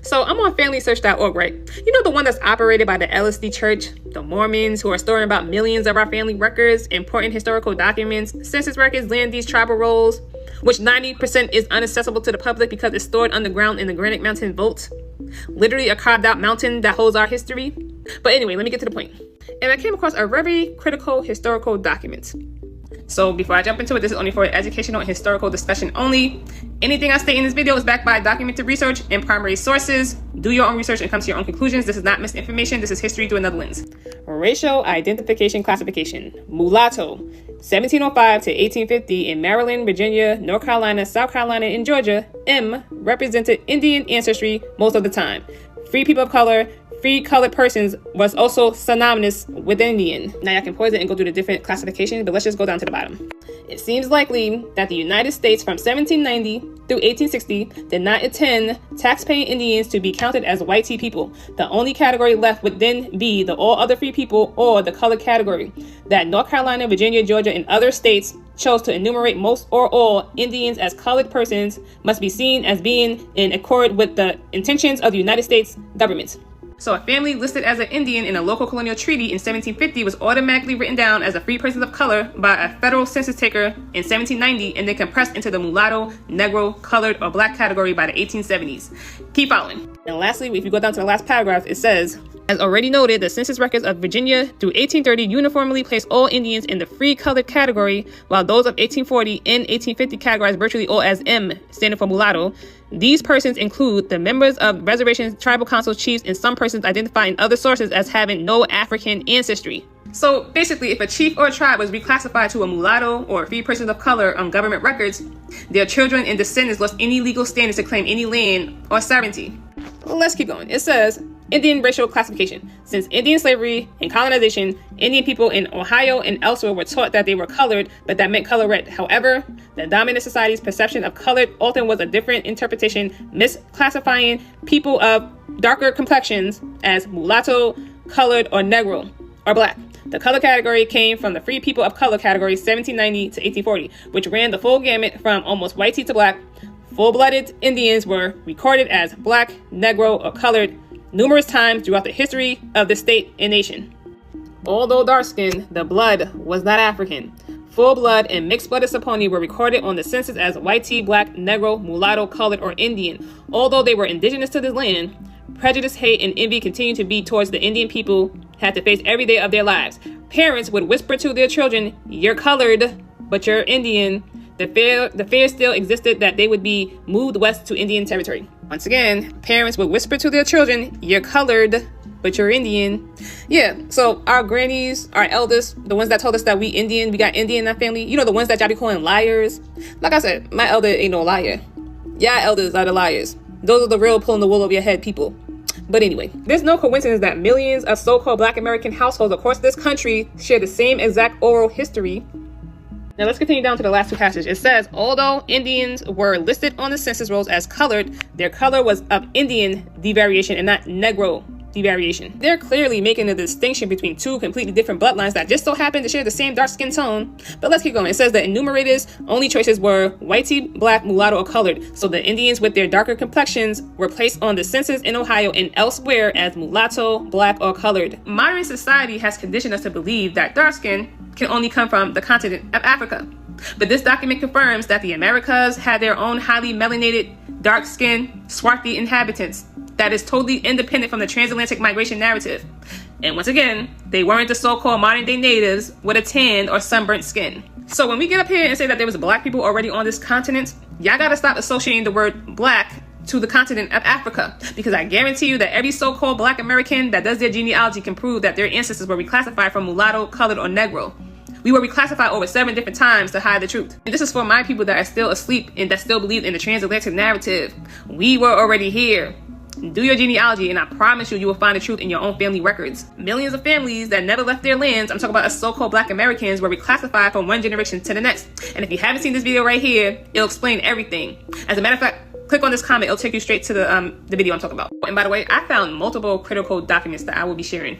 So I'm on FamilySearch.org, right? You know, the one that's operated by the LSD Church, the Mormons, who are storing about millions of our family records, important historical documents, census records, land deeds, tribal rolls, which 90% is inaccessible to the public because it's stored underground in the Granite Mountain vault. Literally a carved out mountain that holds our history. But anyway, let me get to the point. And I came across a very critical historical document. So before I jump into it, this is only for educational and historical discussion only. Anything I state in this video is backed by documented research and primary sources. Do your own research and come to your own conclusions. This is not misinformation. This is history through another lens. Racial identification classification. Mulatto. 1705 to 1850 in Maryland, Virginia, North Carolina, South Carolina, and Georgia. M represented Indian ancestry most of the time. Free people of color, free colored persons was also synonymous with Indian. Now I can pause it and go through the different classifications, but let's just go down to the bottom. It seems likely that the United States from 1790 through 1860 did not intend tax-paying Indians to be counted as white people. The only category left would then be the all other free people or the colored category that North Carolina, Virginia, Georgia, and other states chose to enumerate most or all Indians as colored persons must be seen as being in accord with the intentions of the United States government. So a family listed as an Indian in a local colonial treaty in 1750 was automatically written down as a free person of color by a federal census taker in 1790 and then compressed into the mulatto, negro, colored, or black category by the 1870s. Keep following. And lastly, if you go down to the last paragraph, it says, as already noted, the census records of Virginia through 1830 uniformly placed all Indians in the free colored category, while those of 1840 and 1850 categorized virtually all as M, standing for mulatto. These persons include the members of reservations, tribal councils, chiefs, and some persons identified in other sources as having no African ancestry. So basically, if a chief or a tribe was reclassified to a mulatto or a free person of color on government records, their children and descendants lost any legal standing to claim any land or sovereignty. Let's keep going. It says, Indian racial classification. Since Indian slavery and colonization, Indian people in Ohio and elsewhere were taught that they were colored, but that meant color red. However, the dominant society's perception of colored often was a different interpretation, misclassifying people of darker complexions as mulatto, colored, or negro, or black. The color category came from the free people of color category 1790 to 1840, which ran the full gamut from almost white to black. Full-blooded Indians were recorded as black, negro, or colored numerous times throughout the history of the state and nation. Although dark-skinned, the blood was not African. Full blood and mixed-blooded Saponi were recorded on the census as white, black, negro, mulatto, colored, or Indian. Although they were indigenous to this land, prejudice, hate, and envy continued to be towards the Indian people had to face every day of their lives. Parents would whisper to their children, "You're colored, but you're Indian." The fear still existed that they would be moved west to Indian territory. Once again, parents would whisper to their children, "You're colored, but you're Indian." Yeah, so our grannies, our elders, the ones that told us that we got Indian in our family, you know, the ones that y'all be calling liars. Like I said, my elder ain't no liar. Y'all elders are the liars. Those are the real pulling the wool over your head people. But anyway, there's no coincidence that millions of so-called Black American households across this country share the same exact oral history. Now let's continue down to the last two passages. It says, although Indians were listed on the census rolls as colored, their color was of Indian devariation and not Negro devariation. They're clearly making a distinction between two completely different bloodlines that just so happen to share the same dark skin tone. But let's keep going. It says the enumerators' only choices were whitey, black, mulatto, or colored. So the Indians with their darker complexions were placed on the census in Ohio and elsewhere as mulatto, black, or colored. Modern society has conditioned us to believe that dark skin can only come from the continent of Africa. But this document confirms that the Americas had their own highly melanated, dark-skinned, swarthy inhabitants that is totally independent from the transatlantic migration narrative. And once again, they weren't the so-called modern-day natives with a tan or sunburnt skin. So when we get up here and say that there was black people already on this continent, y'all gotta stop associating the word black to the continent of Africa, because I guarantee you that every so-called Black American that does their genealogy can prove that their ancestors were reclassified from mulatto, colored, or negro. We were reclassified over 7 different times to hide the truth. And this is for my people that are still asleep and that still believe in the transatlantic narrative. We were already here. Do your genealogy and I promise you, you will find the truth in your own family records. Millions of families that never left their lands, I'm talking about us so-called Black Americans, were reclassified from one generation to the next. And if you haven't seen this video right here, it'll explain everything. As a matter of fact, click on this comment, it'll take you straight to the video I'm talking about. And by the way, I found multiple critical documents that I will be sharing.